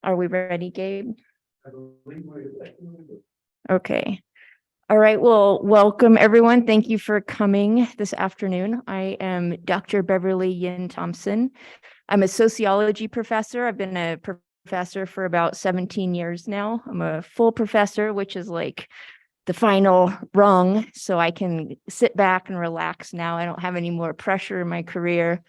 Are we ready, Gabe? Okay. All right. Well, welcome everyone. Thank you for coming this afternoon. I am Dr. Beverly Yuen-Thompson. I'm a sociology professor. I've been a professor for about 17 years now. I'm a full professor, which is like the final rung, so I can sit back and relax now. I don't have any more pressure in my career.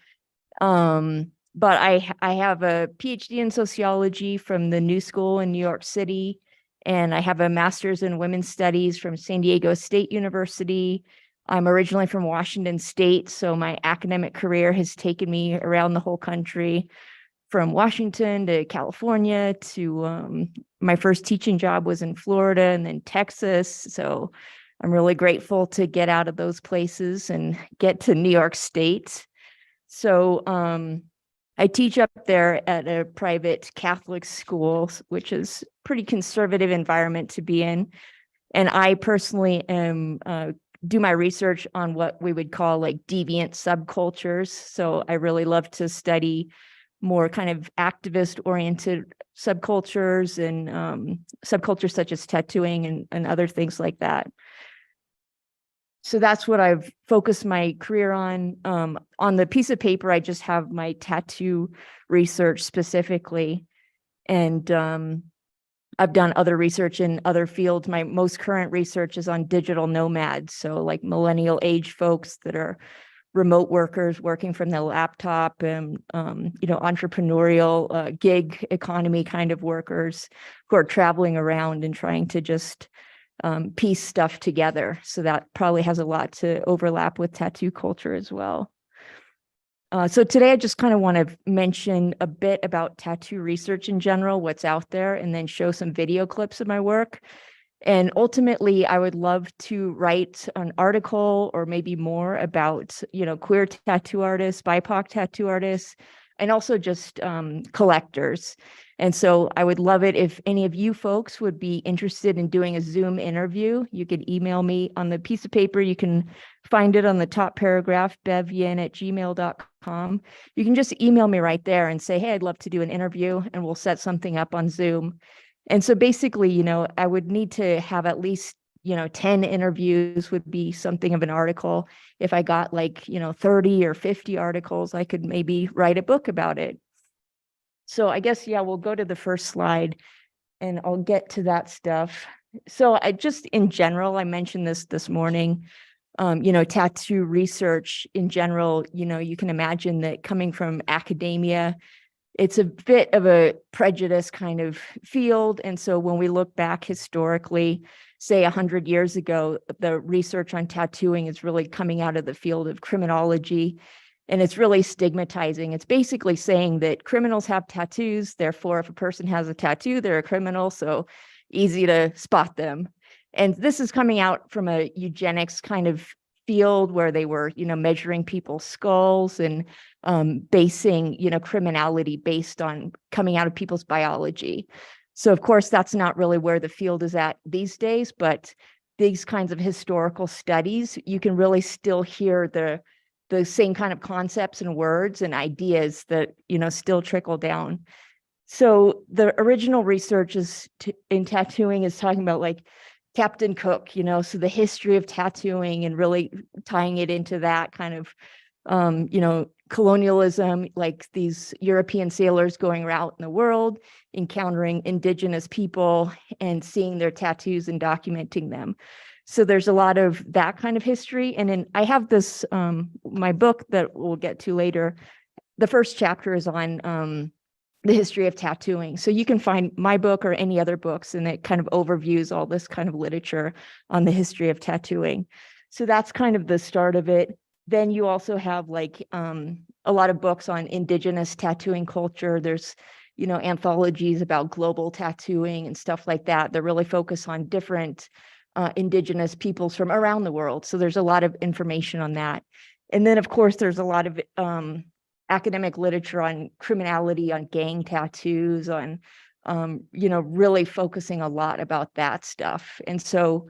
But I have a PhD in sociology from the New School in New York City, and I have a master's in women's studies from San Diego State University. I'm originally from Washington State, so my academic career has taken me around the whole country, from Washington to California to my first teaching job was in Florida and then Texas. So I'm really grateful to get out of those places and get to New York State. So I teach up there at a private Catholic school, which is pretty conservative environment to be in. And I personally am do my research on what we would call like deviant subcultures. So I really love to study more kind of activist oriented subcultures and subcultures such as tattooing and other things like that. So that's what I've focused my career on. On the piece of paper, I just have my tattoo research specifically. And I've done other research in other fields. My most current research is on digital nomads. So like millennial age folks that are remote workers working from their laptop and, entrepreneurial gig economy kind of workers who are traveling around and trying to just piece stuff together. So that probably has a lot to overlap with tattoo culture as well. So today I just kind of want to mention a bit about tattoo research in general, what's out there, and then show some video clips of my work. And ultimately, I would love to write an article or maybe more about, queer tattoo artists, BIPOC tattoo artists, and also just collectors. And so I would love it if any of you folks would be interested in doing a Zoom interview. You could email me on the piece of paper. You can find it on the top paragraph, bevyen@gmail.com. You can just email me right there and say, hey, I'd love to do an interview, and we'll set something up on Zoom. And so basically, I would need to have at least, 10 interviews would be something of an article. If I got 30 or 50 articles, I could maybe write a book about it. So I guess, we'll go to the first slide and I'll get to that stuff. So I just, in general, I mentioned this morning, tattoo research in general, you can imagine that coming from academia, it's a bit of a prejudice kind of field. And so when we look back historically, say 100 years ago, the research on tattooing is really coming out of the field of criminology. And it's really stigmatizing. It's basically saying that criminals have tattoos. Therefore, if a person has a tattoo, they're a criminal. So easy to spot them. And this is coming out from a eugenics kind of field where they were, measuring people's skulls and basing, criminality based on coming out of people's biology. So of course, that's not really where the field is at these days, but these kinds of historical studies, you can really still hear the same kind of concepts and words and ideas that, still trickle down. So the original research in tattooing is talking about like Captain Cook, so the history of tattooing and really tying it into that kind of, colonialism, like these European sailors going around in the world, encountering indigenous people and seeing their tattoos and documenting them. So there's a lot of that kind of history. And then I have this, my book that we'll get to later. The first chapter is on the history of tattooing. So you can find my book or any other books, and it kind of overviews all this kind of literature on the history of tattooing. So that's kind of the start of it. Then you also have a lot of books on indigenous tattooing culture. There's, anthologies about global tattooing and stuff like that. They're really focused on different indigenous peoples from around the world. So there's a lot of information on that. And then, of course, there's a lot of academic literature on criminality, on gang tattoos, on, really focusing a lot about that stuff. And so,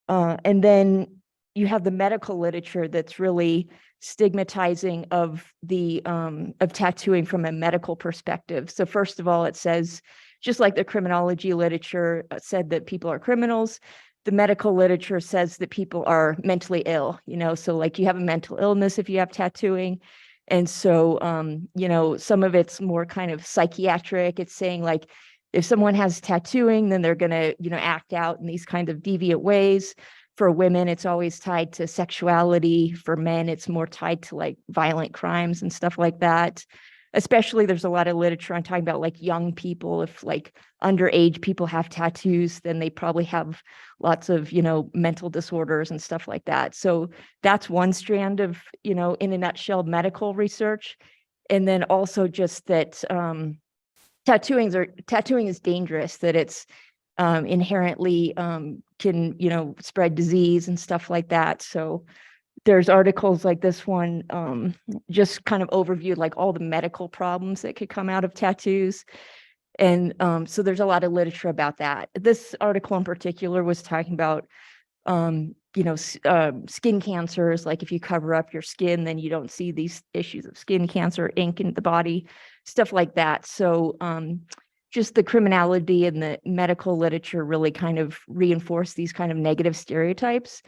and then you have the medical literature that's really stigmatizing of the of tattooing from a medical perspective. So first of all, it says, just like the criminology literature said that people are criminals, the medical literature says that people are mentally ill, you know, so like you have a mental illness if you have tattooing. And so, you know, some of it's more kind of psychiatric. It's saying like, if someone has tattooing, then they're going to, you know, act out in these kind of deviant ways. For women, it's always tied to sexuality. For men, it's more tied to like violent crimes and stuff like that. Especially there's a lot of literature on talking about like young people. If like underage people have tattoos, then they probably have lots of, you know, mental disorders and stuff like that. So that's one strand of, you know, in a nutshell, medical research. And then also just that tattooing is dangerous, that it's inherently can, you know, spread disease and stuff like that. So there's articles like this one, just kind of overview like all the medical problems that could come out of tattoos. And so there's a lot of literature about that. This article in particular was talking about, you know, skin cancers. Like if you cover up your skin, then you don't see these issues of skin cancer, ink in the body, stuff like that. So just the criminality and the medical literature really kind of reinforce these kind of negative stereotypes.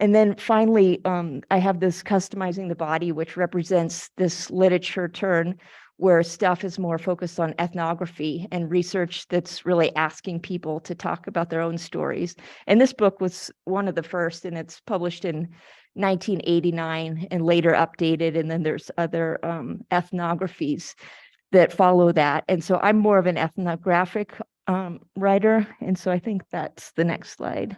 And then finally, I have this customizing the body, which represents this literature turn where stuff is more focused on ethnography and research that's really asking people to talk about their own stories. And this book was one of the first, and it's published in 1989 and later updated. And then there's other ethnographies that follow that. And so I'm more of an ethnographic writer. And so I think that's the next slide.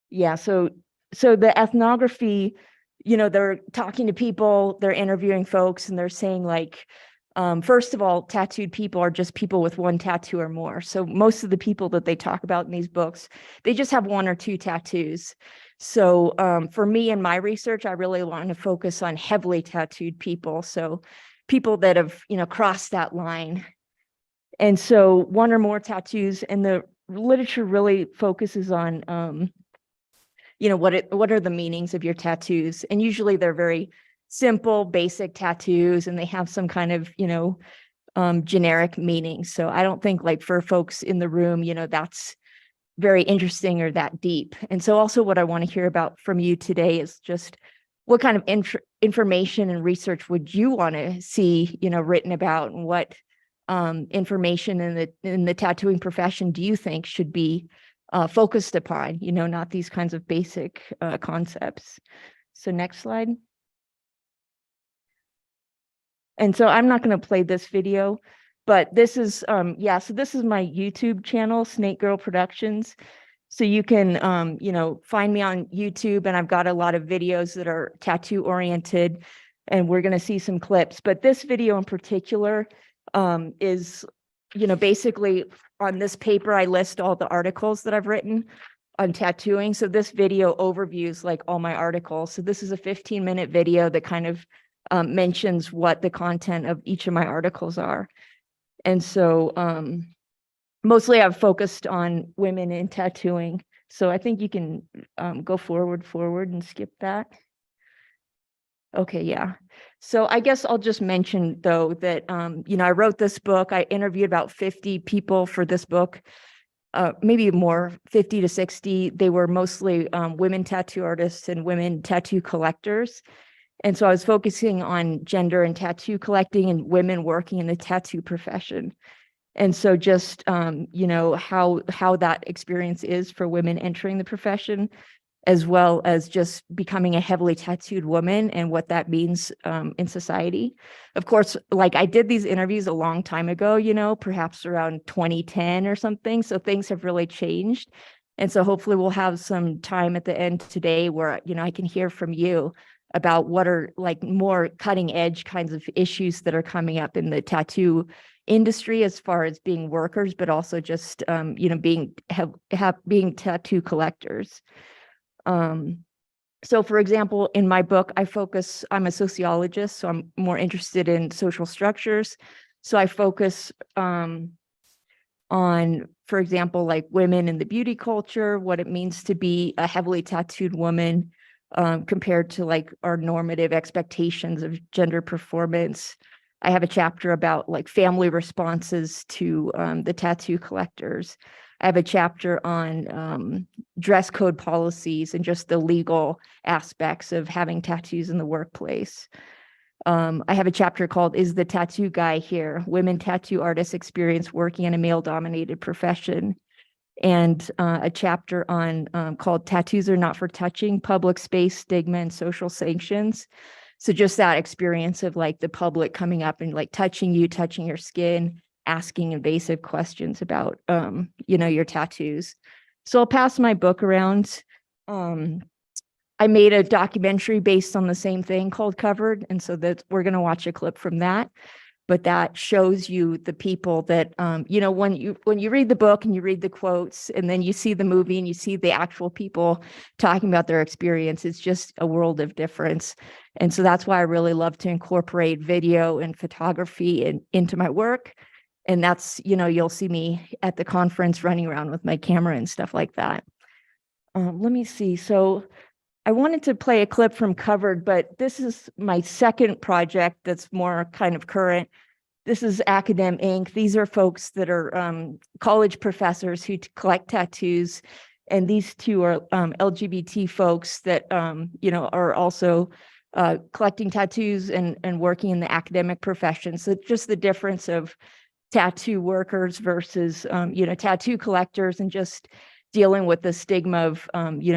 Yeah, so the ethnography, you know, they're talking to people, they're interviewing folks, and they're saying like, first of all, tattooed people are just people with one tattoo or more. So most of the people that they talk about in these books, they just have one or two tattoos. So for me in my research, I really want to focus on heavily tattooed people. So people that have, you know, crossed that line. And so one or more tattoos, and the literature really focuses on, you know, what are the meanings of your tattoos? And usually they're very simple, basic tattoos, and they have some kind of, you know, generic meaning. So I don't think like for folks in the room, you know, that's very interesting or that deep. And so also what I want to hear about from you today is just what kind of information and research would you want to see, you know, written about, and what information in the tattooing profession do you think should be focused upon, you know, not these kinds of basic concepts. So next slide. And so I'm not going to play this video, but this is, yeah, so this is my YouTube channel, Snake Girl Productions. So you can, you know, find me on YouTube, and I've got a lot of videos that are tattoo oriented, and we're going to see some clips. But this video in particular is, you know, basically on this paper, I list all the articles that I've written on tattooing. So this video overviews like all my articles. So this is a 15-minute video that kind of mentions what the content of each of my articles are. And so mostly I've focused on women in tattooing. So I think you can go forward and skip that. Okay, yeah. So I guess I'll just mention though that, you know, I wrote this book. I interviewed about 50 people for this book, maybe more, 50 to 60. They were mostly women tattoo artists and women tattoo collectors. And so I was focusing on gender and tattoo collecting and women working in the tattoo profession. And so just, you know, how that experience is for women entering the profession, as well as just becoming a heavily tattooed woman and what that means in society. Of course, like I did these interviews a long time ago, you know, perhaps around 2010 or something. So things have really changed. And so hopefully we'll have some time at the end today where, you know, I can hear from you about what are like more cutting edge kinds of issues that are coming up in the tattoo industry as far as being workers, but also just, you know, being tattoo collectors. So for example, in my book, I'm a sociologist, so I'm more interested in social structures. So I focus on for example, like women in the beauty culture, what it means to be a heavily tattooed woman compared to like our normative expectations of gender performance. I have a chapter about like family responses to the tattoo collectors. I have a chapter on dress code policies and just the legal aspects of having tattoos in the workplace. I have a chapter called "Is the Tattoo Guy Here? Women Tattoo Artists Experience Working in a Male-Dominated Profession." And a chapter on called "Tattoos Are Not for Touching, Public Space, Stigma, and Social Sanctions." So just that experience of like the public coming up and like touching you, touching your skin, asking invasive questions about, your tattoos. So I'll pass my book around. I made a documentary based on the same thing called Covered. And so that we're going to watch a clip from that. But that shows you the people that, when you read the book and you read the quotes and then you see the movie and you see the actual people talking about their experience, it's just a world of difference. And so that's why I really love to incorporate video and photography into my work. And that's, you'll see me at the conference running around with my camera and stuff like that. Let me see. So I wanted to play a clip from Covered, but this is my second project that's more kind of current. This is Academ Inc. These are folks that are college professors who collect tattoos. And these two are LGBT folks that, are also collecting tattoos and working in the academic profession. So just the difference of tattoo workers versus, tattoo collectors, and just dealing with the stigma of,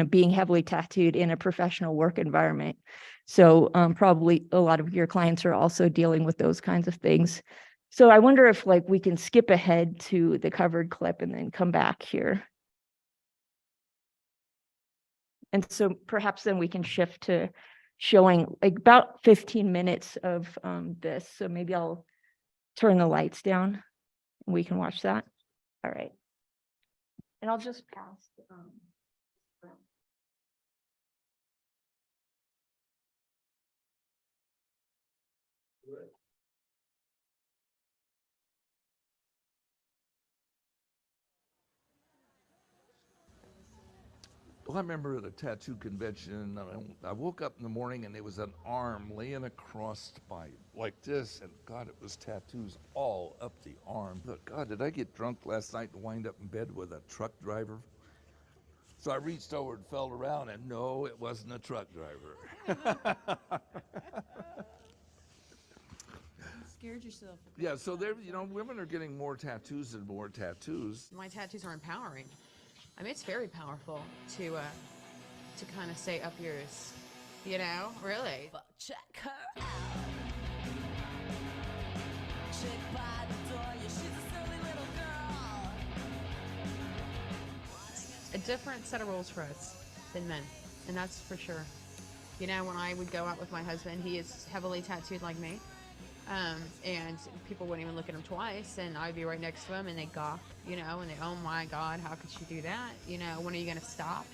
being heavily tattooed in a professional work environment. So probably a lot of your clients are also dealing with those kinds of things. So I wonder if like we can skip ahead to the Covered clip and then come back here. And so perhaps then we can shift to showing like about 15 minutes of this. So maybe I'll turn the lights down and we can watch that. All right. And I'll just pass. Well, I remember at a tattoo convention, I woke up in the morning and there was an arm laying across like this, and God, it was tattoos all up the arm. But God, did I get drunk last night and wind up in bed with a truck driver? So I reached over and felt around, and no, it wasn't a truck driver. Scared yourself. Yeah, so there, women are getting more tattoos and more tattoos. My tattoos are empowering. I mean, it's very powerful to kind of say up yours, really. Check her out. Chick by the door, yeah, she's a silly little girl. A different set of rules for us than men, and that's for sure. When I would go out with my husband, he is heavily tattooed like me. And people wouldn't even look at him twice, and I'd be right next to him, and they gawk, and they, oh my God, how could she do that? When are you gonna stop?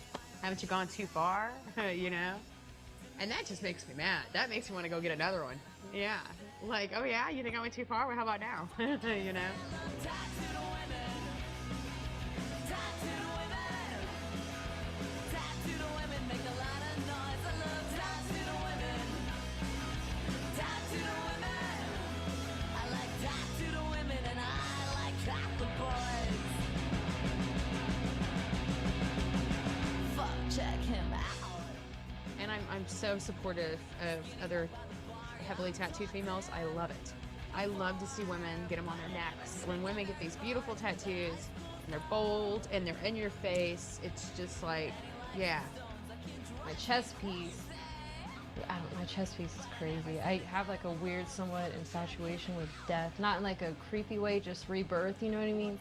Haven't you gone too far? And that just makes me mad. That makes me want to go get another one. Yeah, like, oh yeah, you think I went too far? Well, how about now? And I'm so supportive of other heavily tattooed females. I love it. I love to see women get them on their necks. When women get these beautiful tattoos and they're bold and they're in your face, it's just like, yeah. My chest piece. My chest piece is crazy. I have like a weird, somewhat infatuation with death. Not in like a creepy way, just rebirth, you know what I mean?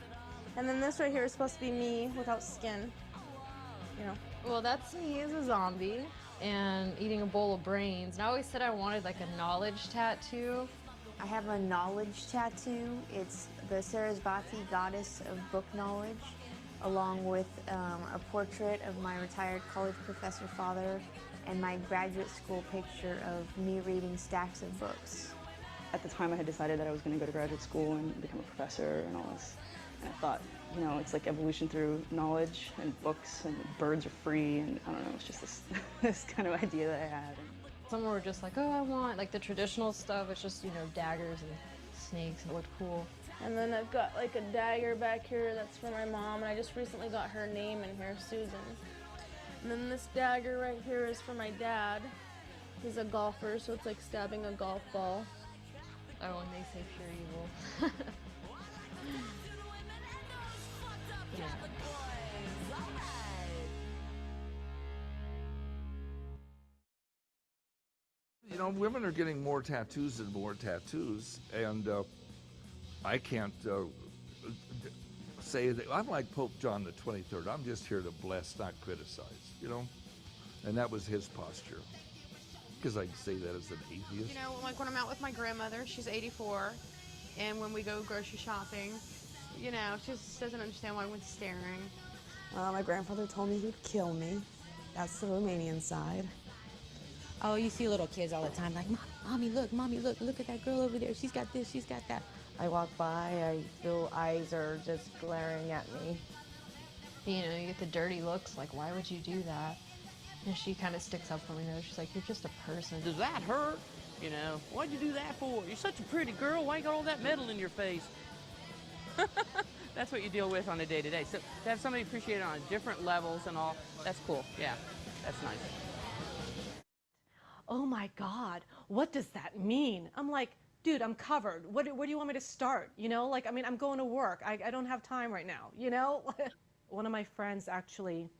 And then this right here is supposed to be me without skin, Well, that's me as a zombie and eating a bowl of brains. And I always said I wanted like a knowledge tattoo. I have a knowledge tattoo. It's the Sarasvati goddess of book knowledge, along with a portrait of my retired college professor father and my graduate school picture of me reading stacks of books. At the time I had decided that I was going to go to graduate school and become a professor and all this. I thought, you know, it's like evolution through knowledge and books, and birds are free, and I don't know, it's just this, this kind of idea that I had. Some were just like, oh, I want like the traditional stuff. It's just, you know, daggers and snakes, and it looked cool. And then I've got like a dagger back here that's for my mom, and I just recently got her name in here, Susan. And then this dagger right here is for my dad. He's a golfer, so it's like stabbing a golf ball. Oh, and they say pure evil. Yeah. You know, women are getting more tattoos and more tattoos, and I can't say that I'm like Pope John the 23rd. I'm just here to bless, not criticize, you know? And that was his posture. Because I say that as an atheist. You know, like when I'm out with my grandmother, she's 84, and when we go grocery shopping, you know, she just doesn't understand why everyone's staring. My grandfather told me he'd kill me. That's the Romanian side. Oh, you see little kids all the time like, mommy, look at that girl over there. She's got this, she's got that. I walk by, I feel eyes are just glaring at me. You know, you get the dirty looks, like, why would you do that? And she kind of sticks up for me, though. She's like, you're just a person. Does that hurt? You know, why'd you do that for? You're such a pretty girl. Why you got all that metal in your face? That's what you deal with on a day-to-day. So to have somebody appreciate it on different levels and all, that's cool. Yeah, that's nice. Oh my God, what does that mean? I'm like, dude, I'm covered. Where do you want me to start? You know, like, I mean, I'm going to work. I don't have time right now, you know? One of my friends actually,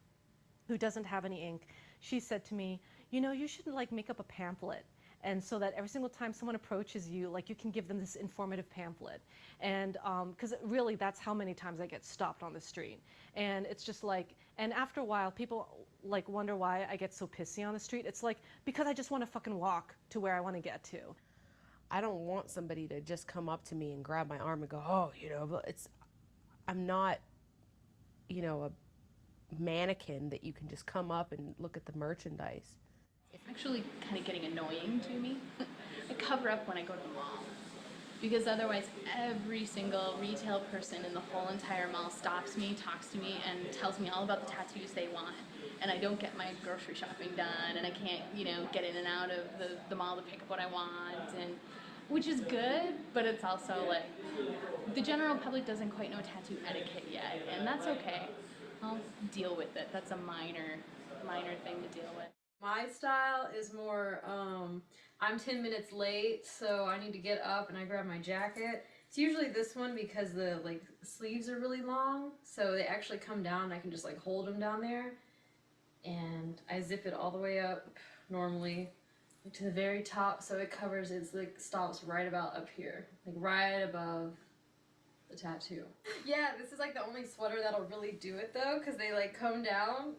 who doesn't have any ink, she said to me, you know, you should like make up a pamphlet. And so that every single time someone approaches you, like you can give them this informative pamphlet. And because really that's how many times I get stopped on the street. And it's just like, and after a while people like wonder why I get so pissy on the street. It's like, because I just want to fucking walk to where I want to get to. I don't want somebody to just come up to me and grab my arm and go, oh, you know, but I'm not, you know, a mannequin that you can just come up and look at the merchandise. It's actually kind of getting annoying to me. I cover up when I go to the mall, because otherwise every single retail person in the whole entire mall stops me, talks to me, and tells me all about the tattoos they want. And I don't get my grocery shopping done, and I can't, you know, get in and out of the mall to pick up what I want, and which is good, but it's also like the general public doesn't quite know tattoo etiquette yet, and that's okay. I'll deal with it. That's a minor thing to deal with. My style is more, I'm 10 minutes late, so I need to get up and I grab my jacket. It's usually this one because the like sleeves are really long, so they actually come down and I can just like hold them down there. And I zip it all the way up, normally, to the very top, so it covers, it's like stops right about up here, like right above the tattoo. Yeah, this is like the only sweater that'll really do it though, because they like come down,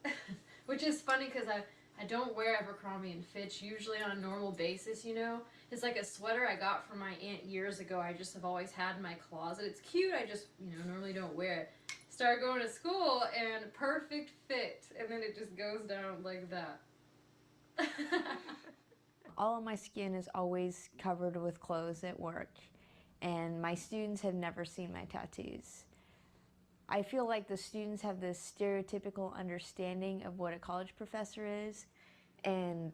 which is funny because I don't wear Abercrombie and Fitch usually on a normal basis, you know. It's like a sweater I got from my aunt years ago. I just have always had in my closet. It's cute, I just, you know, normally don't wear it. Start going to school and perfect fit, and then it just goes down like that. All of my skin is always covered with clothes at work, and my students have never seen my tattoos. I feel like the students have this stereotypical understanding of what a college professor is, and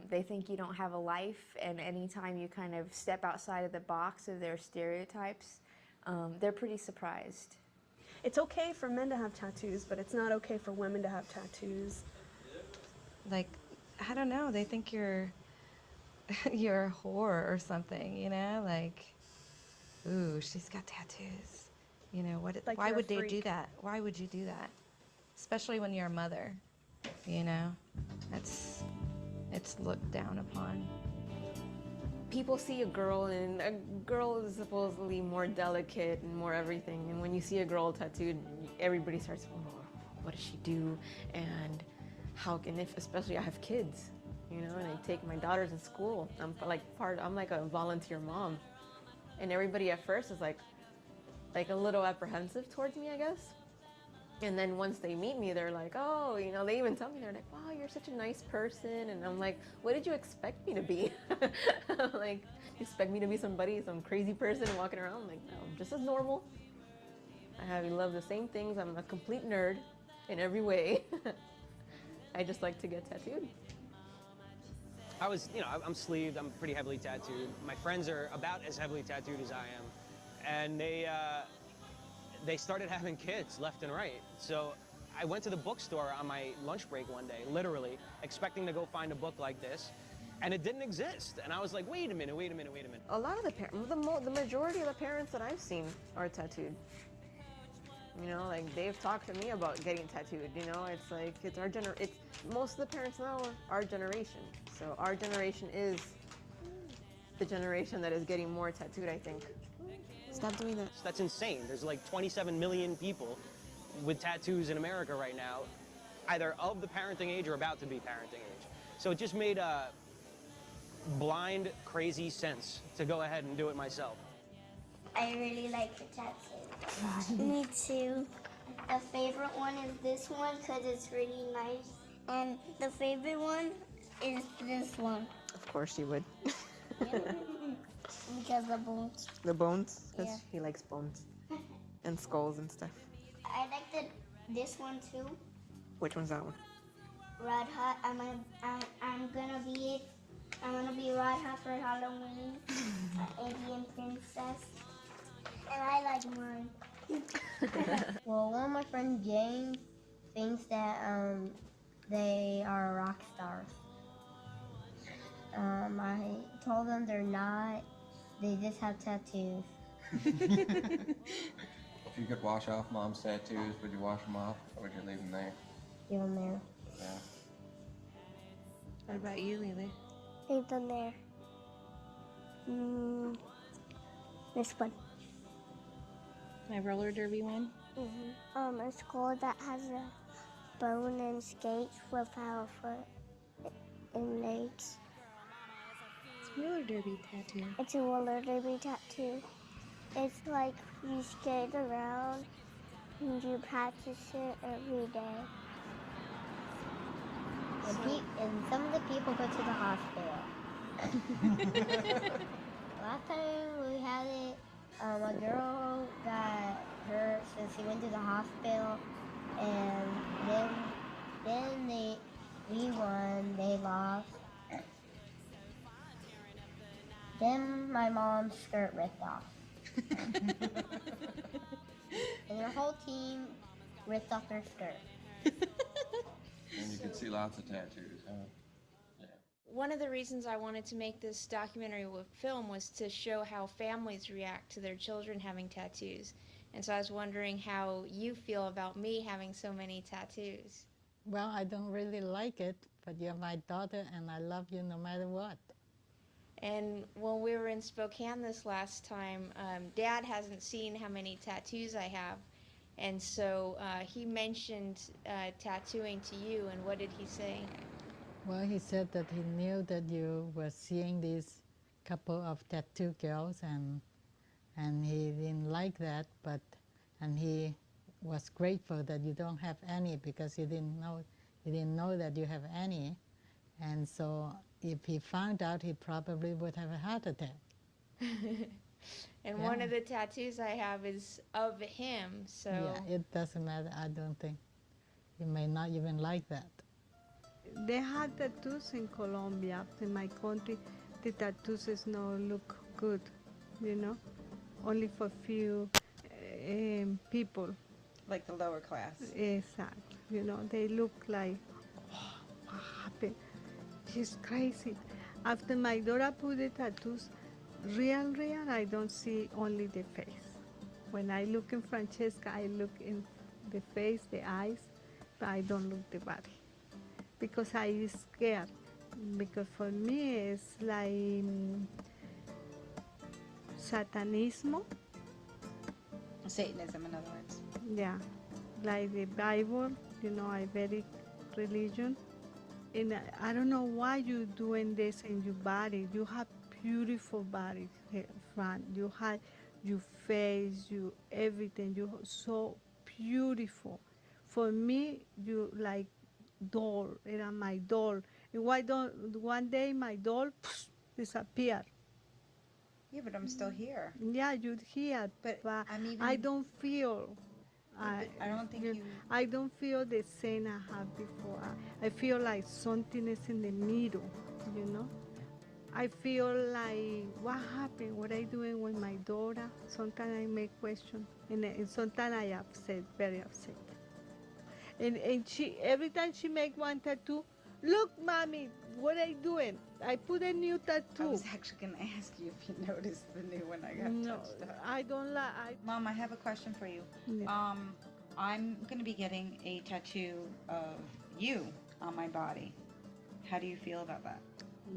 they think you don't have a life, and anytime you kind of step outside of the box of their stereotypes, they're pretty surprised. It's okay for men to have tattoos, but it's not okay for women to have tattoos. Like, I don't know, they think you're you're a whore or something, you know? Like, ooh, she's got tattoos. You know, Like why you're a would they do freak. that? Why would you do that? Especially when you're a mother, you know? It's looked down upon. People see a girl, and a girl is supposedly more delicate and more everything. And when you see a girl tattooed, everybody starts, oh, what does she do? And how can, especially I have kids, you know, and I take my daughters to school. I'm like a volunteer mom. And everybody at first is like a little apprehensive towards me, I guess. And then once they meet me, they're like, oh, you know, they even tell me, they're like, wow, you're such a nice person. And I'm like, what did you expect me to be? Like, you expect me to be some crazy person walking around? I'm like, no, I'm just as normal. I love the same things. I'm a complete nerd in every way. I just like to get tattooed. I was, I'm sleeved, I'm pretty heavily tattooed. My friends are about as heavily tattooed as I am. And they started having kids left and right. So I went to the bookstore on my lunch break one day, literally, expecting to go find a book like this, and it didn't exist. And I was like, wait a minute. A lot of the parents, the majority of the parents that I've seen are tattooed. Like they've talked to me about getting tattooed. It's like it's most of the parents now are our generation. So our generation is the generation that is getting more tattooed, I think. Stop doing that. That's insane. There's like 27 million people with tattoos in America right now, either of the parenting age or about to be parenting age. So it just made a blind, crazy sense to go ahead and do it myself. I really like the tattoo. Me too. The favorite one is this one because it's really nice. And the favorite one is this one. Of course you would. Because the bones. The bones? Because Yeah. he likes bones. And skulls and stuff. I like this one too. Which one's that one? Red Hot. I'm gonna be Red Hot for Halloween. Indian princess. And I like mine. Well, one of my friends, James, thinks that they are rock stars. I told them they're not. They just have tattoos. If you could wash off Mom's tattoos, would you wash them off or would you leave them there? Leave them there. Yeah. What about you, Lily? Leave them there. This one. My roller derby one? A school that has a bone and skates without a foot and legs. It's a roller derby tattoo. It's a roller derby tattoo. It's like you skate around and you practice it every day. And some of the people go to the hospital. Last time we had it, a girl got hurt, so she went to the hospital, and then we won, they lost. Then my mom's skirt ripped off. And their whole team ripped off their skirt. And you can see lots of tattoos, huh? One of the reasons I wanted to make this documentary film was to show how families react to their children having tattoos. And so I was wondering how you feel about me having so many tattoos. Well, I don't really like it, but you're my daughter and I love you no matter what. And when we were in Spokane this last time, Dad hasn't seen how many tattoos I have. And so he mentioned tattooing to you, and what did he say? Well, he said that he knew that you were seeing these couple of tattoo girls, and he didn't like that, and he was grateful that you don't have any because he didn't know that you have any, and so if he found out, he probably would have a heart attack. And one of the tattoos I have is of him, so... Yeah, it doesn't matter, I don't think. You may not even like that. They had tattoos in Colombia. In my country, the tattoos is not look good, only for few people. Like the lower class. Exactly. They look like, oh, what happened? She's crazy. After my daughter put the tattoos, real, I don't see only the face. When I look in Francesca, I look in the face, the eyes, but I don't look the body. Because I scared. Because for me, it's like Satanismo. Satanism, in other words. Yeah, like the Bible, I very religion. And I don't know why you're doing this in your body. You have beautiful body, Fran. You have your face, you everything. You're so beautiful. For me, you like doll, era my doll. And why don't one day my doll disappear? Yeah, but I'm still here. Yeah, you're here, but I don't feel I don't think I don't feel the same I have before. I feel like something is in the middle, you know. I feel like what happened, what I doing with my daughter. Sometimes I make questions, and sometimes I upset, very upset. And she every time she make one tattoo, look, mommy, what I doing? I put a new tattoo. I was actually going to ask you if you noticed the new one I got touched up. I don't like. Mom, I have a question for you. Yeah. I'm going to be getting a tattoo of you on my body. How do you feel about that?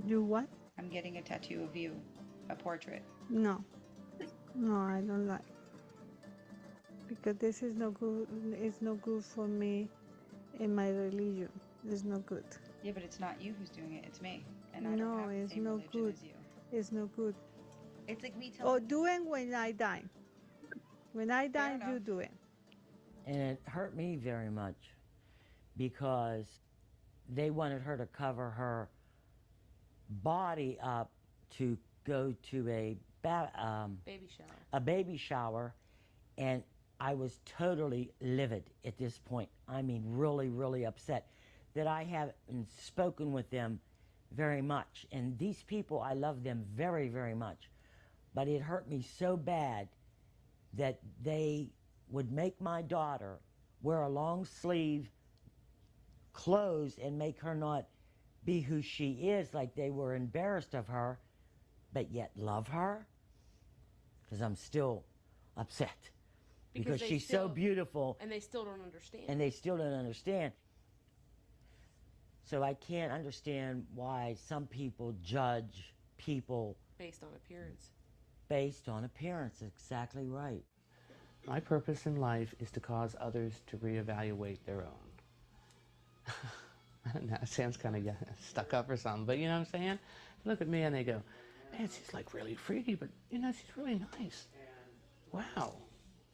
You what? I'm getting a tattoo of you, a portrait. No, I don't like. Because this is no good. It's no good for me in my religion. It's no good. Yeah, but it's not you who's doing it. It's me. And I don't No, have the it's same no religion good. as you. It's no good. It's like me Or telling do it when I die. When I die, you do it. And it hurt me very much because they wanted her to cover her body up to go to a baby shower, and I was totally livid at this point. I mean, really, really upset that I haven't spoken with them very much. And these people, I love them very, very much. But it hurt me so bad that they would make my daughter wear a long sleeve clothes and make her not be who she is, like they were embarrassed of her, but yet love her, because I'm still upset because she's so beautiful. And they still don't understand. And they still don't understand. So I can't understand why some people judge people based on appearance. Based on appearance, exactly right. My purpose in life is to cause others to reevaluate their own. I don't know, it sounds kind of stuck up or something, but you know what I'm saying? Look at me and they go, man, she's like really freaky, but you know, she's really nice. Wow,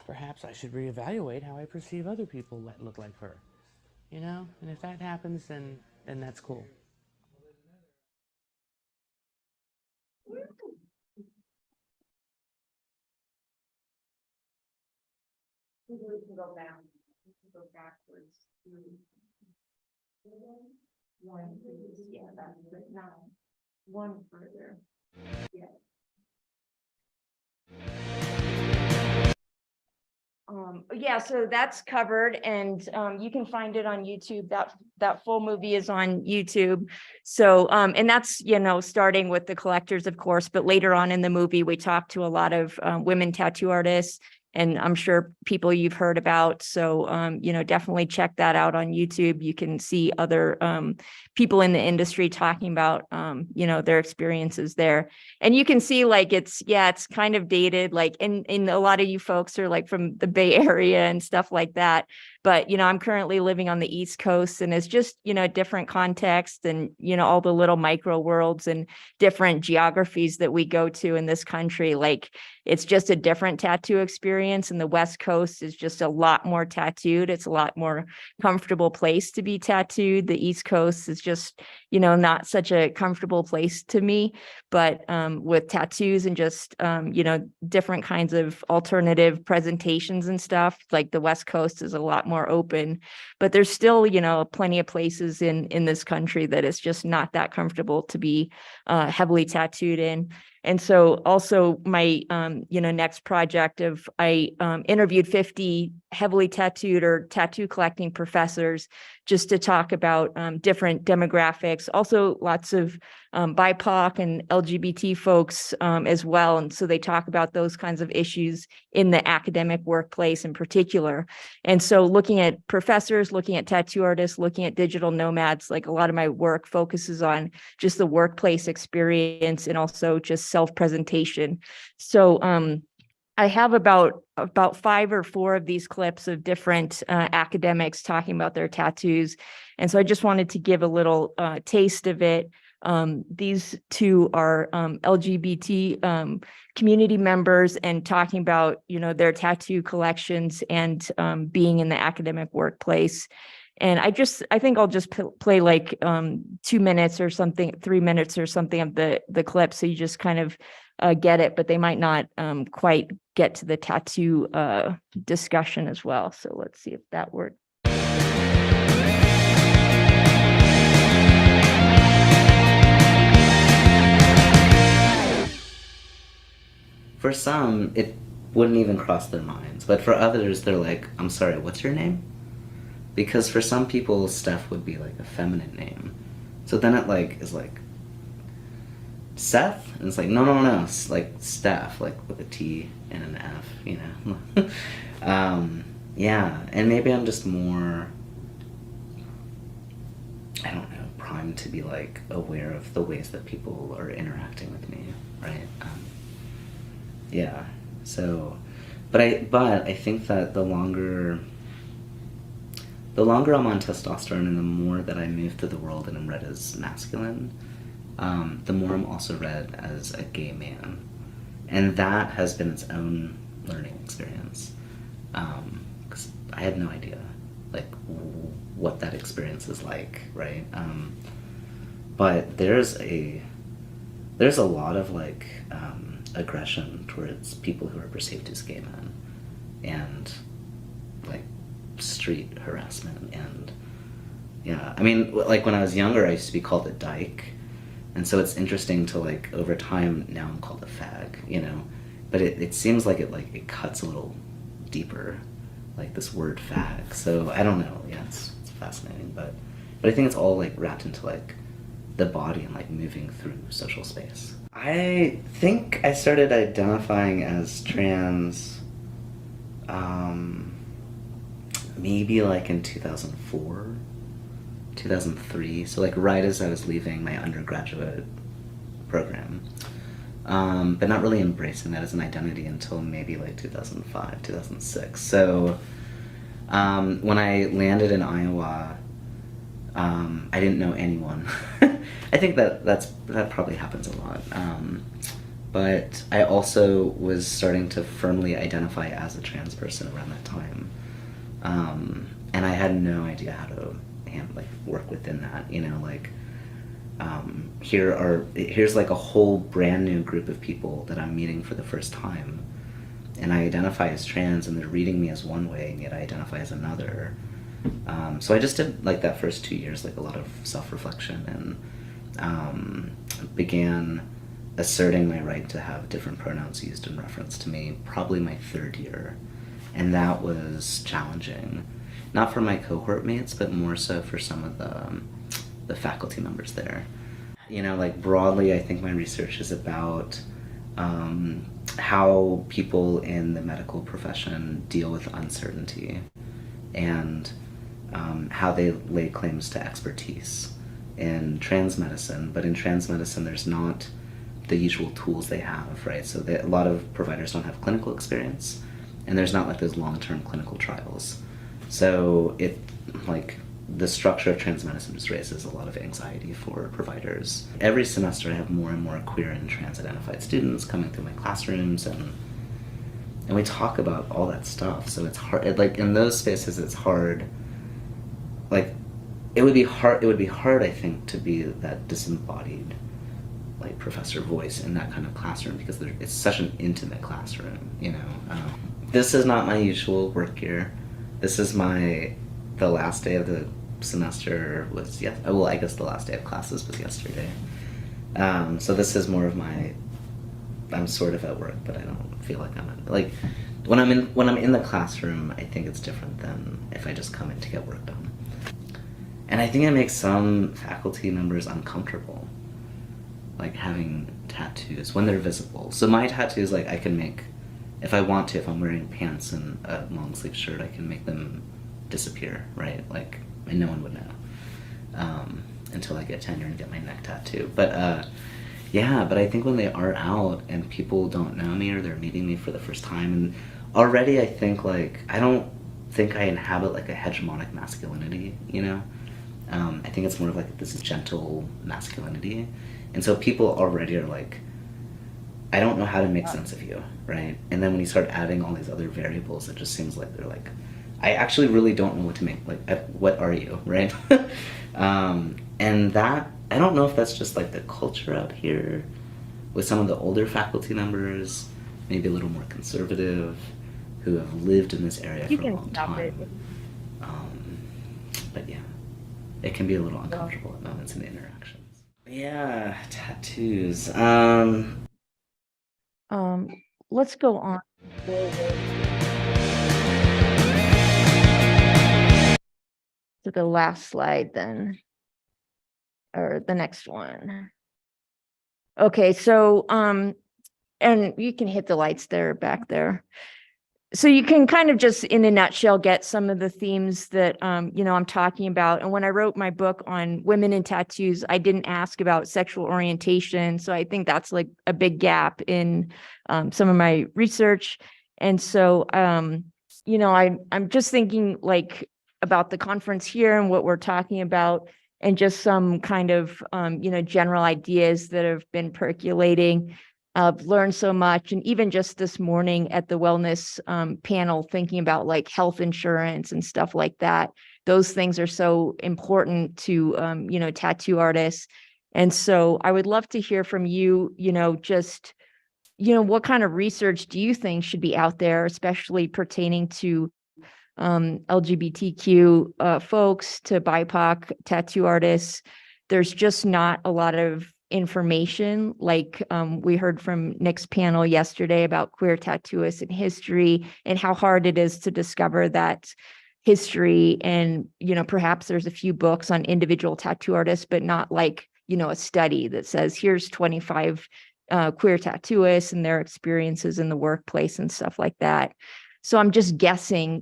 perhaps I should reevaluate how I perceive other people that look like her. You know, and if that happens, then that's cool. We can go back. We can go backwards. One, yeah, that's good. Now, one further. Yeah. Yeah, so that's covered, and you can find it on YouTube. That full movie is on YouTube. So and that's, you know, starting with the collectors, of course, but later on in the movie we talk to a lot of women tattoo artists, and I'm sure people you've heard about. So you know, definitely check that out on YouTube. You can see other people in the industry talking about you know, their experiences there. And you can see, like, it's kind of dated, like, in a lot of you folks are like from the Bay Area and stuff like that. But, you know, I'm currently living on the East Coast, and it's just, you know, a different context, and, you know, all the little micro worlds and different geographies that we go to in this country. Like, it's just a different tattoo experience, and the West Coast is just a lot more tattooed. It's a lot more comfortable place to be tattooed. The East Coast is just, you know, not such a comfortable place to me. But with tattoos and just, you know, different kinds of alternative presentations and stuff, like the West Coast is a lot more open. But there's still, you know, plenty of places in this country that it's just not that comfortable to be heavily tattooed in. And so also my, you know, next project of, I interviewed 50 heavily tattooed or tattoo collecting professors just to talk about different demographics, also lots of BIPOC and LGBT folks as well. And so they talk about those kinds of issues in the academic workplace in particular. And so looking at professors, looking at tattoo artists, looking at digital nomads, like a lot of my work focuses on just the workplace experience and also just self-presentation. So I have about 5 or 4 of these clips of different academics talking about their tattoos. And so I just wanted to give a little taste of it. These two are LGBT community members and talking about, you know, their tattoo collections and being in the academic workplace. And I think I'll just play like 2 minutes or something, 3 minutes or something of the clip, so you just kind of get it, but they might not quite get to the tattoo discussion as well. So let's see if that works. For some, it wouldn't even cross their minds, but for others, they're like, I'm sorry, what's your name? Because for some people, Steph would be like a feminine name. So then it like is like Seth, and it's like no, it's like Steph, like with a T and an F, you know. Yeah, and maybe I'm just more, I don't know, primed to be like aware of the ways that people are interacting with me, right? Yeah. So, but I think that the longer I'm on testosterone and the more that I move through the world and I'm read as masculine, the more I'm also read as a gay man. And that has been its own learning experience. 'Cause I had no idea, like, what that experience is like, right? But there's a lot of, like, aggression towards people who are perceived as gay men. And, like, street harassment and, yeah. I mean, like, when I was younger, I used to be called a dyke. And so it's interesting to, like, over time, now I'm called a fag, you know? But it seems like it cuts a little deeper, like this word fag. So I don't know, yeah, it's fascinating. But I think it's all, like, wrapped into, like, the body and, like, moving through social space. I think I started identifying as trans, maybe like in 2004, 2003, so like right as I was leaving my undergraduate program, but not really embracing that as an identity until maybe like 2005, 2006. So when I landed in Iowa, I didn't know anyone. I think that probably happens a lot. But I also was starting to firmly identify as a trans person around that time. And I had no idea how to work within that, you know, like, here's like a whole brand new group of people that I'm meeting for the first time. And I identify as trans and they're reading me as one way and yet I identify as another. So I just did like that first 2 years, like a lot of self-reflection and began asserting my right to have different pronouns used in reference to me probably my third year. And that was challenging, not for my cohort mates, but more so for some of the faculty members there. You know, like broadly, I think my research is about how people in the medical profession deal with uncertainty and how they lay claims to expertise in trans medicine. But in trans medicine, there's not the usual tools they have, right? So a lot of providers don't have clinical experience, and there's not like those long-term clinical trials. So the structure of trans medicine just raises a lot of anxiety for providers. Every semester I have more and more queer and trans identified students coming through my classrooms, and we talk about all that stuff. So it's hard, like in those spaces it's hard, like it would be hard I think to be that disembodied like professor voice in that kind of classroom, because it's such an intimate classroom, you know. This is not my usual work year. This is the last day of the semester was well, I guess the last day of classes was yesterday. So this is more of I'm sort of at work, but I don't feel like I'm at, like when I'm in the classroom, I think it's different than if I just come in to get work done. And I think it makes some faculty members uncomfortable, like having tattoos when they're visible. So my tattoos, like I can make, if I want to, if I'm wearing pants and a long sleeve shirt, I can make them disappear, right? Like, and no one would know until I get tenure and get my neck tattoo. But yeah, but I think when they are out and people don't know me or they're meeting me for the first time, and already I think like, I don't think I inhabit like a hegemonic masculinity, you know? I think it's more of like this gentle masculinity. And so people already are like, I don't know how to make sense of you, right? And then when you start adding all these other variables, it just seems like they're like, I actually really don't know what to make, like, what are you, right? And that, I don't know if that's just like the culture out here with some of the older faculty members, maybe a little more conservative, who have lived in this area You for a can long stop time. it. But yeah, it can be a little uncomfortable at moments in the interactions. Yeah, tattoos. Let's go on. To the last slide then, or the next one. Okay, so, and you can hit the lights there, back there. So you can kind of just in a nutshell get some of the themes that I'm talking about. And when I wrote my book on women in tattoos, I didn't ask about sexual orientation. So I think that's like a big gap in some of my research. And so I'm just thinking like about the conference here and what we're talking about, and just some kind of general ideas that have been percolating. I've learned so much. And even just this morning at the wellness panel, thinking about like health insurance and stuff like that, those things are so important to, tattoo artists. And so I would love to hear from you, what kind of research do you think should be out there, especially pertaining to LGBTQ folks, to BIPOC tattoo artists? There's just not a lot of information. Like we heard from Nick's panel yesterday about queer tattooists and history, and how hard it is to discover that history. And, perhaps there's a few books on individual tattoo artists, but not like, a study that says, here's 25 queer tattooists and their experiences in the workplace and stuff like that. So I'm just guessing,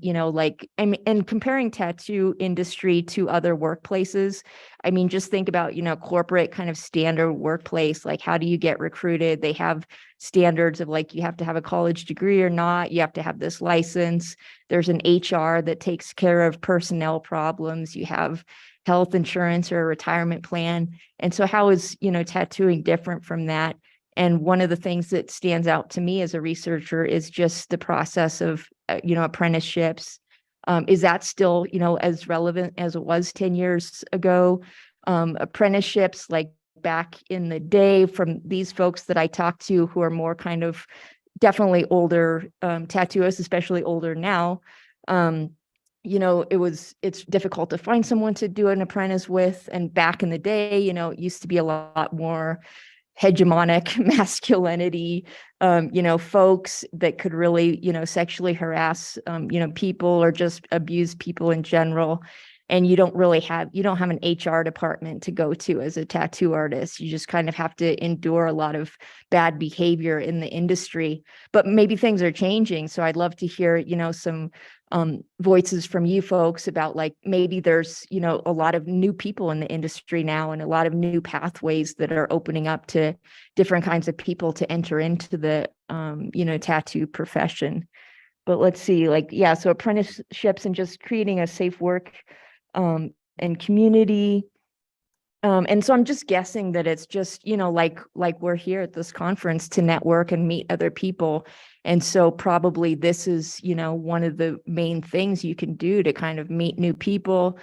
and comparing tattoo industry to other workplaces. I mean, just think about, corporate kind of standard workplace, like how do you get recruited? They have standards of like, you have to have a college degree or not, you have to have this license. There's an HR that takes care of personnel problems. You have health insurance or a retirement plan. And so how is, tattooing different from that? And one of the things that stands out to me as a researcher is just the process of, apprenticeships. Is that still, as relevant as it was 10 years ago? Apprenticeships, like back in the day, from these folks that I talked to who are more kind of definitely older tattooists, especially older now, it's difficult to find someone to do an apprentice with. And back in the day, it used to be a lot more hegemonic masculinity, folks that could really, sexually harass, people or just abuse people in general. And you don't have an HR department to go to as a tattoo artist. You just kind of have to endure a lot of bad behavior in the industry. But maybe things are changing. So I'd love to hear, some voices from you folks about like, maybe there's, a lot of new people in the industry now, and a lot of new pathways that are opening up to different kinds of people to enter into the, tattoo profession. But let's see, so apprenticeships and just creating a safe work and community. And so I'm just guessing that it's just, like we're here at this conference to network and meet other people. And so probably this is, one of the main things you can do to kind of meet new people,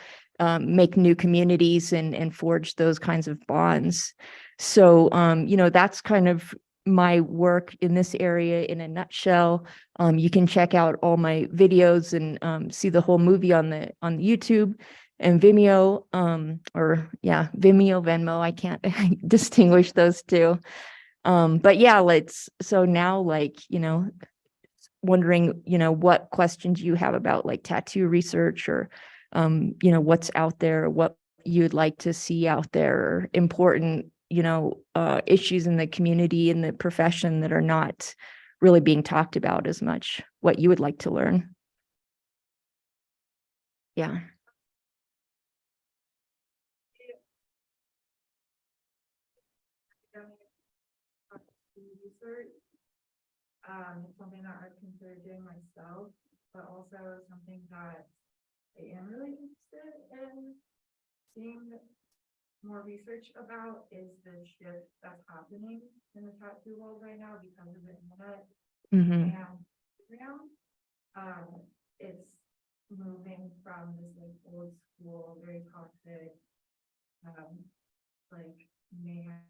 make new communities and forge those kinds of bonds. So, that's kind of my work in this area in a nutshell. You can check out all my videos and see the whole movie on YouTube and Vimeo, Vimeo, Venmo. I can't distinguish those two. But yeah, so now wondering, what questions you have about like tattoo research, or, what's out there, what you'd like to see out there, or important, issues in the community and the profession that are not really being talked about as much, what you would like to learn. Yeah. Research, something that I've considered doing myself, but also something that I am really interested in seeing more research about is the shift that's happening in the tattoo world right now because of the internet Mhm. and Instagram. It's moving from this like old school, very toxic, like man,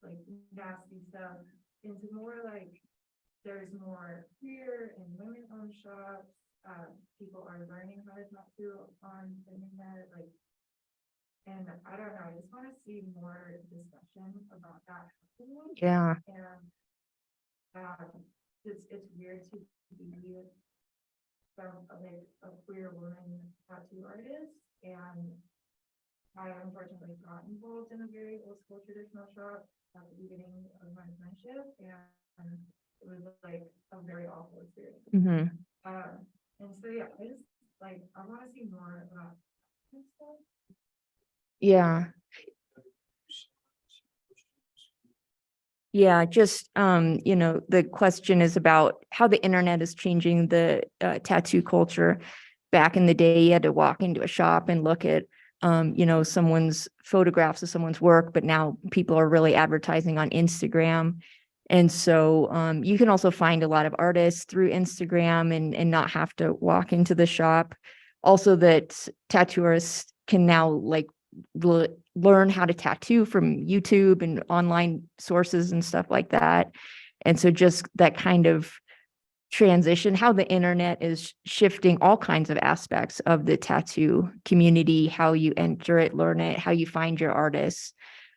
like nasty stuff into more like there's more queer and women-owned shops. People are learning how to tattoo on the internet, like, and I don't know, I just want to see more discussion about that happening. Yeah. And it's weird to be from like a queer woman tattoo artist, and I unfortunately got involved in a very old school traditional shop at the beginning of my friendship, and it was like a very awful experience. Mhm. And so yeah, I just like I want to see more about that stuff. Yeah. Yeah, just the question is about how the internet is changing the tattoo culture. Back in the day, you had to walk into a shop and look at someone's photographs of someone's work, but now people are really advertising on Instagram. And so you can also find a lot of artists through Instagram and not have to walk into the shop. Also, that tattooists can now like learn how to tattoo from YouTube and online sources and stuff like that. And so just that kind of transition, how the internet is shifting all kinds of aspects of the tattoo community, how you enter it, learn it, how you find your artists,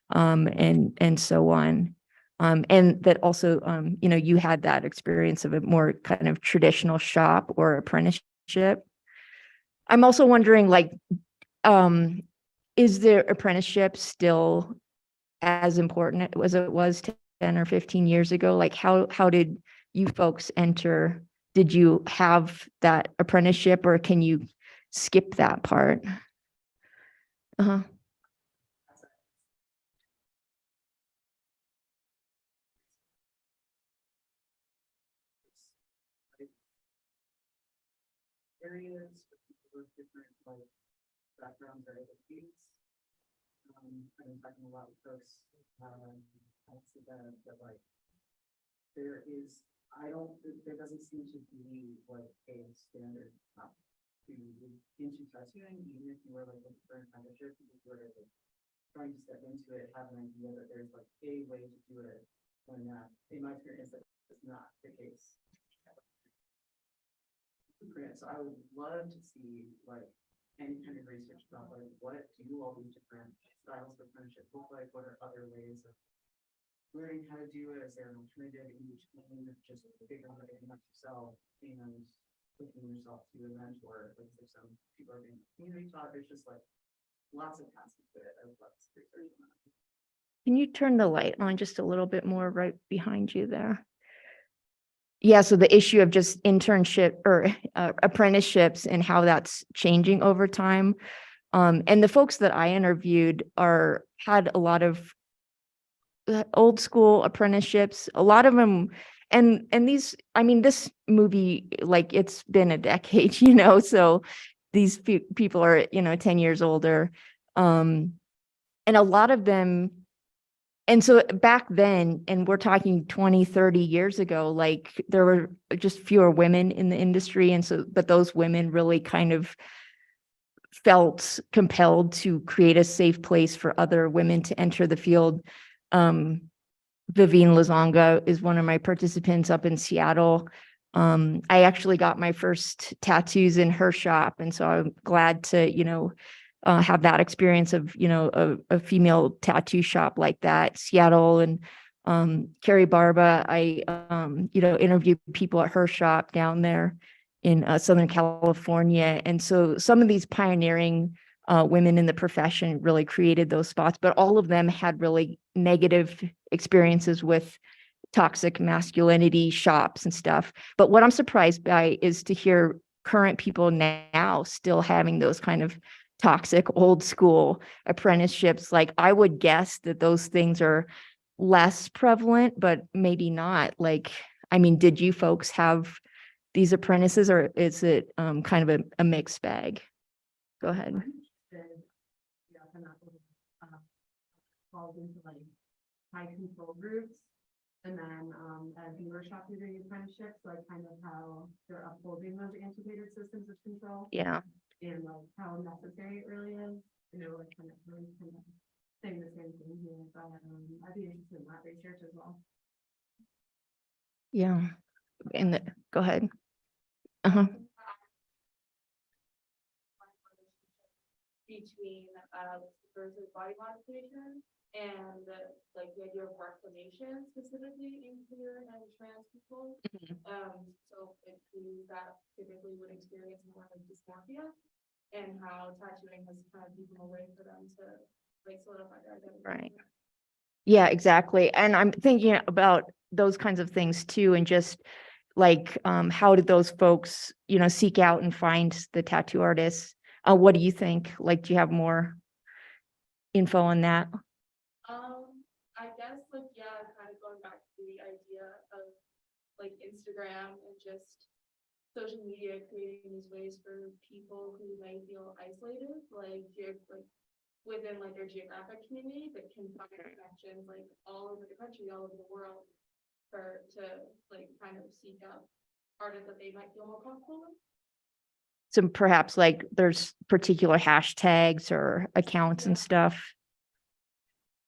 and so on. And that also, you had that experience of a more kind of traditional shop or apprenticeship. I'm also wondering, like, is the apprenticeship still as important as it was 10 or 15 years ago? Like, how did you folks enter? Did you have that apprenticeship, or can you skip that part? Uh-huh. Areas with different like backgrounds or abilities. I've been talking a lot with folks. I see that like there doesn't seem to be like a standard to into tattooing, even if you were like looking for an apprenticeship, if you were like trying to step into it, have an idea that there's like a way to do it, when in my experience that's not the case. So I would love to see like any kind of research about like what do all these different styles of apprenticeship look like? What are other ways of learning how to do it? Is there an alternative in between just figuring it out yourself and looking yourself to a mentor? Like there's some people are being community taught. There's just like lots of paths to it. I would love to research on that. Can you turn the light on just a little bit more right behind you there? Yeah, so the issue of just internship or apprenticeships and how that's changing over time. And the folks that I interviewed had a lot of old school apprenticeships, a lot of them, and these, I mean, this movie, like, it's been a decade, so these people are, 10 years older. And a lot of them, and so back then, and we're talking 20, 30 years ago, like there were just fewer women in the industry. And so, but those women really kind of felt compelled to create a safe place for other women to enter the field. Vivian Lazonga is one of my participants up in Seattle. I actually got my first tattoos in her shop. And so I'm glad to, have that experience of, a female tattoo shop like that. Seattle and Carrie Barba, I, interviewed people at her shop down there in Southern California. And so some of these pioneering women in the profession really created those spots, but all of them had really negative experiences with toxic masculinity shops and stuff. But what I'm surprised by is to hear current people now still having those kind of toxic old school apprenticeships. Like, I would guess that those things are less prevalent, but maybe not. Like, I mean, did you folks have these apprentices, or is it kind of a mixed bag? Go ahead. Called into like high control groups, and then a viewer shop through the apprenticeship, so like kind of how they're upholding those antiquated systems of control. Yeah. And like how necessary it really is, like kind of saying the same thing here, but I'd be interested in that research as well. Yeah. in the, go ahead. Uh-huh. Between versus body modification and like the idea of reclamation specifically in queer and trans people. So it means that typically would experience more like dysmorphia and how tattooing has kind of given a way for them to like solidify their identity. Right. Yeah, exactly. And I'm thinking about those kinds of things too, and just like, how did those folks, seek out and find the tattoo artists? What do you think? Like, do you have more info on that? I guess like, yeah, kind of going back to the idea of like Instagram and just social media creating these ways for people who may feel isolated, like within like their geographic community, but can find connections like all over the country, all over the world, to like kind of seek out artists that they might feel more comfortable with. So perhaps like there's particular hashtags or accounts and stuff.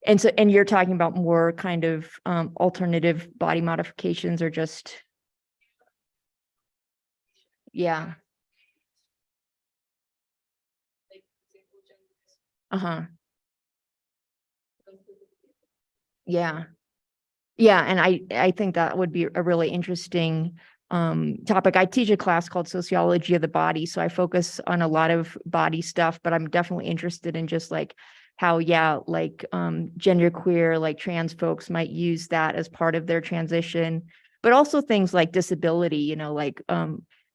And so, and you're talking about more kind of alternative body modifications, or just, yeah. Uh-huh. Yeah. Yeah, and I think that would be a really interesting topic. I teach a class called Sociology of the Body, so I focus on a lot of body stuff, but I'm definitely interested in just like how, yeah, like genderqueer, like trans folks might use that as part of their transition, but also things like disability, like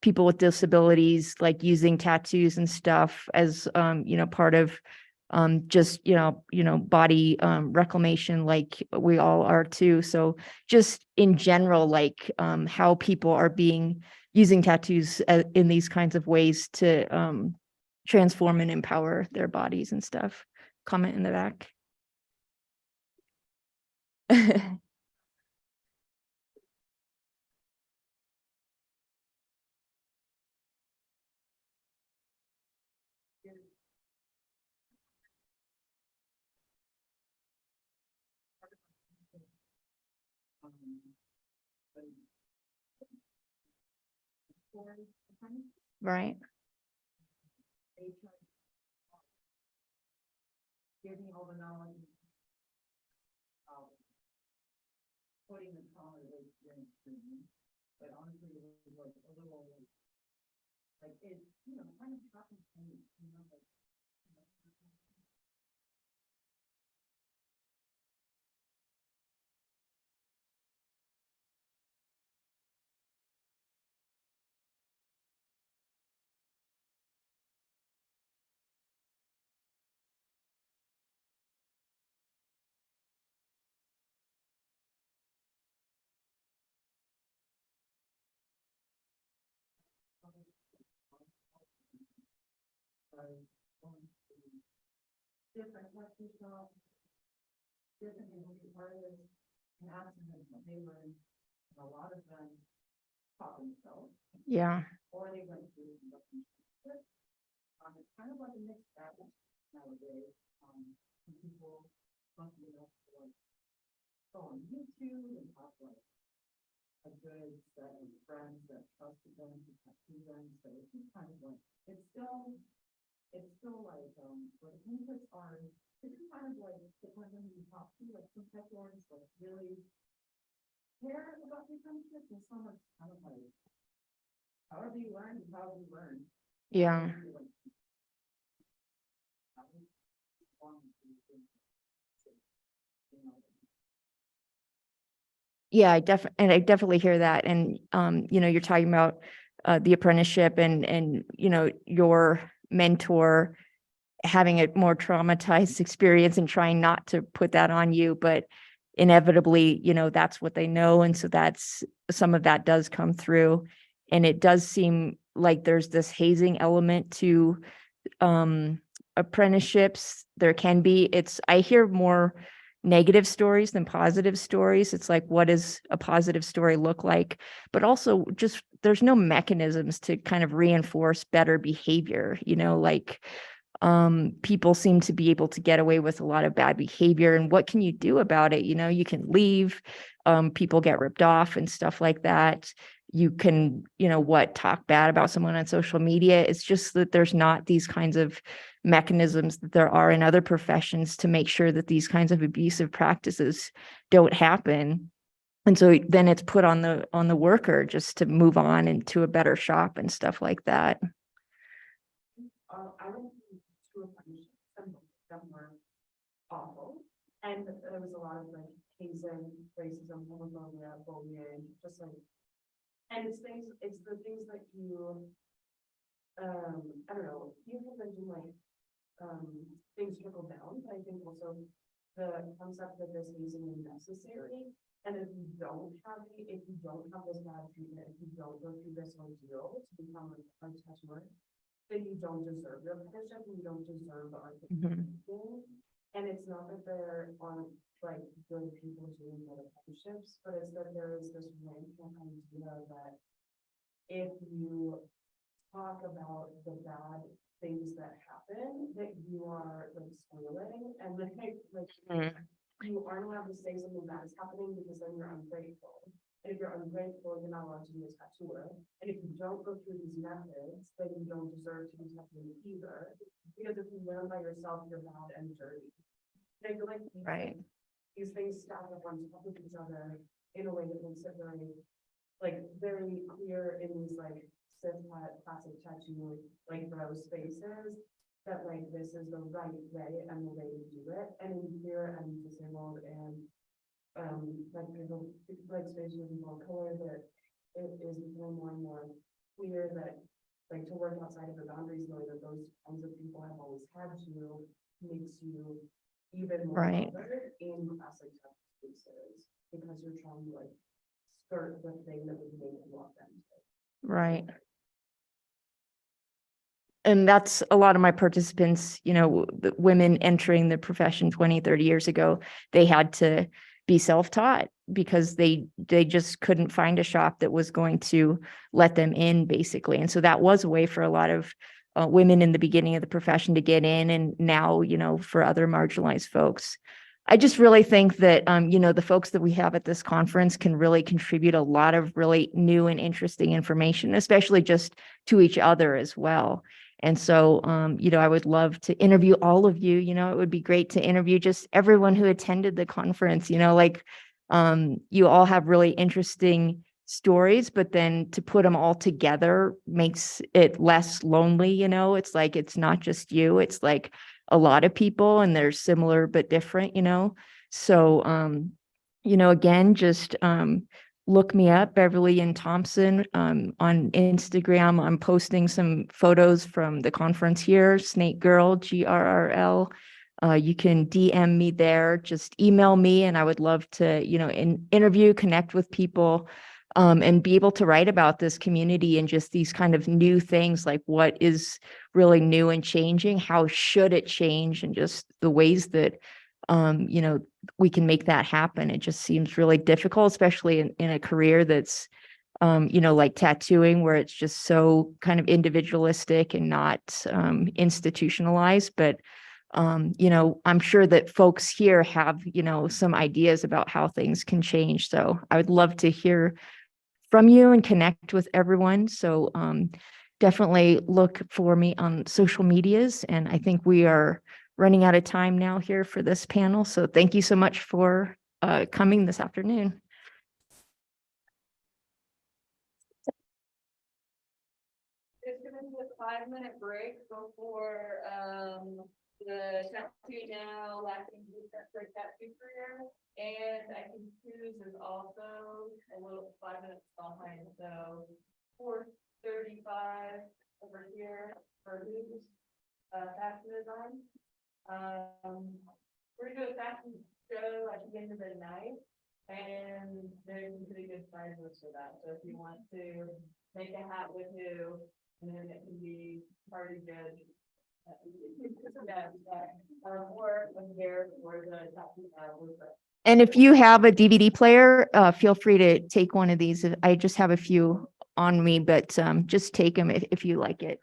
people with disabilities, like using tattoos and stuff as part of just, body reclamation, like we all are too. So just in general, like how people are using tattoos in these kinds of ways to transform and empower their bodies and stuff. Comment in the back. Right. Giving all the knowledge, putting the trauma that they experienced in me, but honestly, it was like a little, like it, kind of shocking to me, like. Different tattoo shops, different artists, and asking them what they learned, and a lot of them taught themselves. Yeah. Or they went through it's kind of like a mixed bag nowadays. Some people want to be able to like go on YouTube and have like a good set of friends that trusted them to tattoo them. So it's just kind of like it's still like where the benefits are, it's kind of like depends on who you talk to, like some tattoo artists like really care about their friendships, and some are kind of like however you learn is however you learn. Yeah. Yeah, I definitely hear that. And you're talking about the apprenticeship and your mentor having a more traumatized experience and trying not to put that on you, but inevitably, that's what they know. And so that's some of that does come through. And it does seem like there's this hazing element to apprenticeships. There can be, I hear more negative stories than positive stories. It's like, what does a positive story look like? But also just, there's no mechanisms to kind of reinforce better behavior, like people seem to be able to get away with a lot of bad behavior. And what can you do about it? You can leave, people get ripped off and stuff like that. you can, talk bad about someone on social media. It's just that there's not these kinds of mechanisms that there are in other professions to make sure that these kinds of abusive practices don't happen. And so then it's put on the worker just to move on into a better shop and stuff like that. I went to a friendship, some of them were awful, and there was a lot of like hazing, racism, homophobia, bullying, just like, and it's the things that you, I don't know, you can mention like, things trickle down, but I think also the concept that this hazing is necessary, and if you don't have this bad treatment, if you don't go through this ordeal to become a tattooer, then you don't deserve your apprenticeship, and you don't deserve the art that you're doing. And it's not that there aren't like good people doing good apprenticeships, but it's that there is this rampant idea that if you talk about the bad things that happen, that you are like spoiling, and like you aren't allowed to say something bad is happening because then you're ungrateful. And if you're ungrateful, you're not allowed to be a tattooer. And if you don't go through these methods, then you don't deserve to be tattooing either. Because if you learn by yourself, you're bad and dirty. And I feel like these things stack up on top of each other in a way that makes it very clear in these like cis-het classic tattoo like bro spaces that like this is the right way and the way to do it. And in here I'm disabled and like people like spaces with people of color, that it is becoming more and more clear that like to work outside of the boundaries, the way that those kinds of people have always had to, makes you even more bothered in classic tattoo spaces because you're trying to like skirt the thing that would make you authentic. Right. And that's a lot of my participants, the women entering the profession 20, 30 years ago, they had to be self-taught because they just couldn't find a shop that was going to let them in, basically. And so that was a way for a lot of women in the beginning of the profession to get in, and now, for other marginalized folks. I just really think that, the folks that we have at this conference can really contribute a lot of really new and interesting information, especially just to each other as well. And so, I would love to interview all of you. It would be great to interview just everyone who attended the conference. You all have really interesting stories, but then to put them all together makes it less lonely. It's like, it's not just you, it's like a lot of people, and they're similar but different. So, again, just look me up, Beverly Yuen-Thompson, on Instagram. I'm posting some photos from the conference here, Snake Girl, GRRL. You can DM me there, just email me, and I would love to, interview, connect with people, and be able to write about this community and just these kind of new things, like what is really new and changing, how should it change, and just the ways that we can make that happen. It just seems really difficult, especially in a career that's, like tattooing, where it's just so kind of individualistic and not institutionalized. But, I'm sure that folks here have, some ideas about how things can change. So I would love to hear from you and connect with everyone. So definitely look for me on social medias. And I think we are running out of time now here for this panel. So thank you so much for coming this afternoon. There's gonna be a 5-minute break before the tattoo now lasting for tattoo career. And I can choose is also a little 5 minutes behind. So 4:35 over here for who's fashion design. We're gonna do a fashion show at the end of the night, and there's some pretty good prizes for that. So if you want to make a hat with who, and then it can be party good. Or there for the tattoo. And if you have a DVD player, feel free to take one of these. I just have a few on me, but just take them if you like it.